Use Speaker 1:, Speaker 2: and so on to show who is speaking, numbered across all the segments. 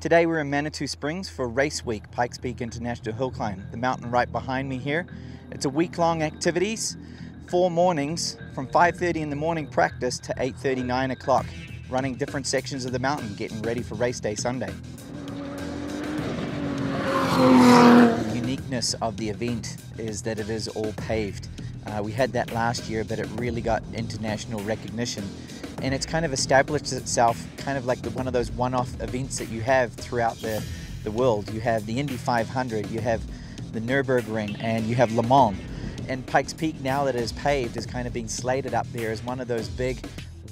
Speaker 1: Today we're in Manitou Springs for Race Week, Pikes Peak International Hill Climb, the mountain right behind me here. It's a week-long activities, 4 mornings from 5:30 in the morning practice to 8:30, 9 o'clock, running different sections of the mountain, getting ready for race day Sunday. The uniqueness of the event is that it is all paved. We had that last year, but it really got international recognition. And it's kind of established itself kind of like one of those one-off events that you have throughout the world. You have the Indy 500, you have the Nürburgring, and you have Le Mans. And Pikes Peak, now that it is paved, is kind of being slated up there as one of those big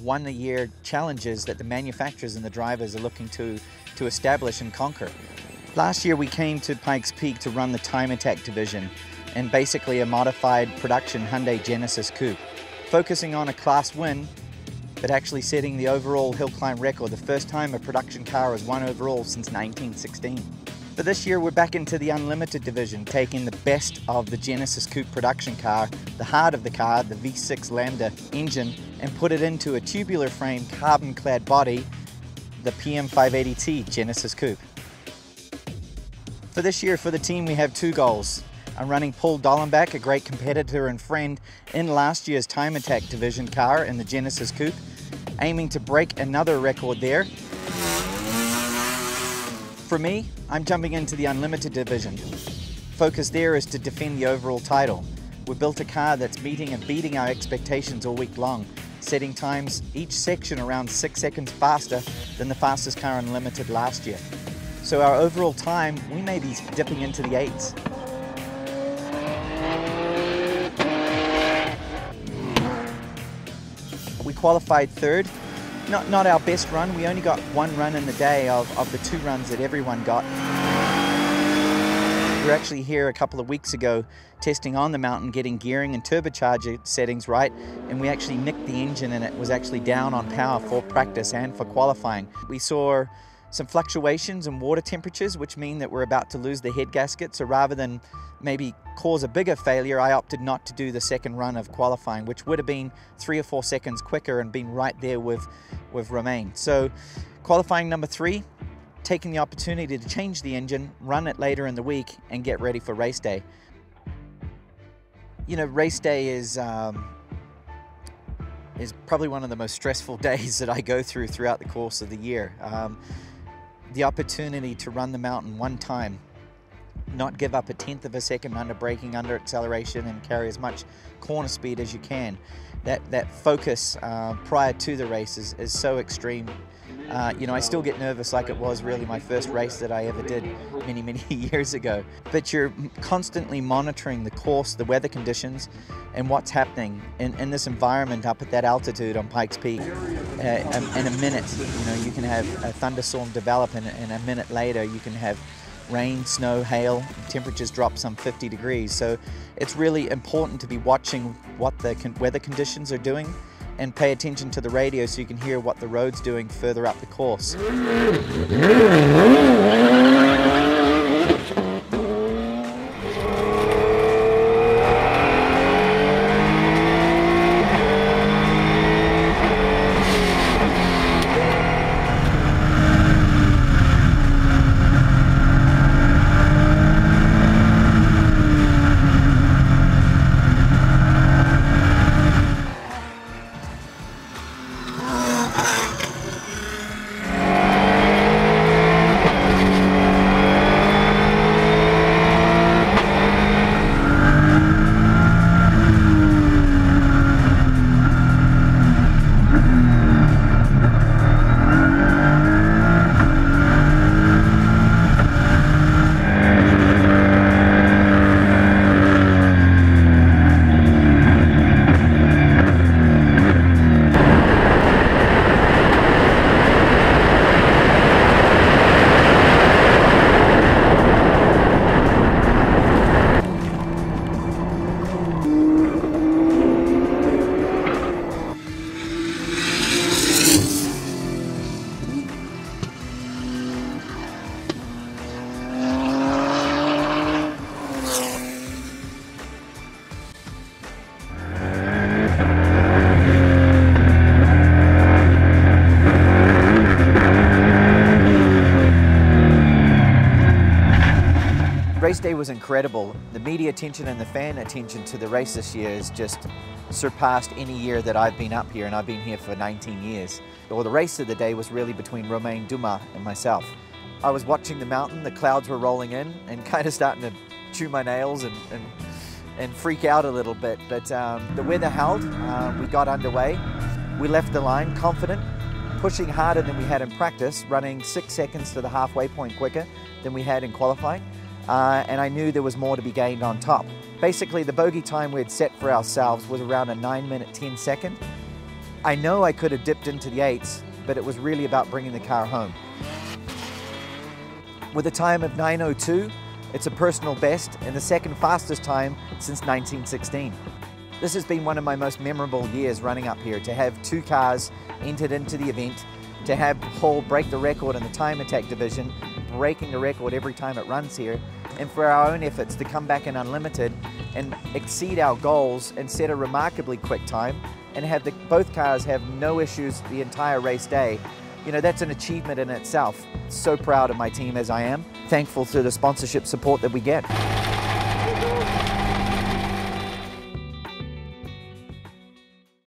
Speaker 1: one-a-year challenges that the manufacturers and the drivers are looking to establish and conquer. Last year we came to Pikes Peak to run the Time Attack division and basically a modified production Hyundai Genesis Coupe, focusing on a class win but actually setting the overall hill climb record, the first time a production car has won overall since 1916. But this year we're back into the Unlimited division, taking the best of the Genesis Coupe production car, the heart of the car, the V6 Lambda engine, and put it into a tubular frame carbon clad body, the PM580T Genesis Coupe. For this year for the team we have 2 goals. I'm running Paul Dollenbach, a great competitor and friend, in last year's Time Attack division car in the Genesis Coupe, aiming to break another record there. For me, I'm jumping into the Unlimited division. Focus there is to defend the overall title. We built a car that's meeting and beating our expectations all week long, setting times each section around 6 seconds faster than the fastest car Unlimited last year. So our overall time, we may be dipping into the 8s. We qualified 3rd, not our best run. We only got 1 run in the day of the 2 runs that everyone got. We were actually here a couple of weeks ago testing on the mountain, getting gearing and turbocharger settings right, and we actually nicked the engine and it was actually down on power for practice and for qualifying. We saw some fluctuations in water temperatures, which mean that we're about to lose the head gasket, so rather than maybe cause a bigger failure, I opted not to do the second run of qualifying, which would have been 3 or 4 seconds quicker and been right there with Romain. So qualifying number 3, taking the opportunity to change the engine, run it later in the week, and get ready for race day. You know, race day is probably one of the most stressful days that I go through throughout the course of the year. The opportunity to run the mountain one time, not give up 1/10 of a second under braking, under acceleration, and carry as much corner speed as you can. That focus prior to the race is so extreme. You know, I still get nervous like it was really my first race that I ever did many years ago. But you're constantly monitoring the course, the weather conditions, and what's happening in this environment up at that altitude on Pikes Peak. In a minute, you know, you can have a thunderstorm develop, and a minute later you can have rain, snow, hail, temperatures drop some 50 degrees. So it's really important to be watching what the weather conditions are doing and pay attention to the radio so you can hear what the road's doing further up the course. race day was incredible. The media attention and the fan attention to the race this year has just surpassed any year that I've been up here, and I've been here for 19 years. Well, the race of the day was really between Romain Dumas and myself. I was watching the mountain, the clouds were rolling in, and kind of starting to chew my nails and freak out a little bit. But the weather held, we got underway. We left the line confident, pushing harder than we had in practice, running 6 seconds to the halfway point quicker than we had in qualifying. And I knew there was more to be gained on top. Basically, the bogey time we had set for ourselves was around a 9-minute 10-second. I know I could have dipped into the 8s, but it was really about bringing the car home. With a time of 9:02, it's a personal best and the second fastest time since 1916. This has been one of my most memorable years running up here, to have 2 cars entered into the event, to have Hall break the record in the time attack division, breaking the record every time it runs here, and for our own efforts to come back in unlimited and exceed our goals and set a remarkably quick time and have both cars have no issues the entire race day. You know, that's an achievement in itself. So proud of my team as I am. Thankful for the sponsorship support that we get.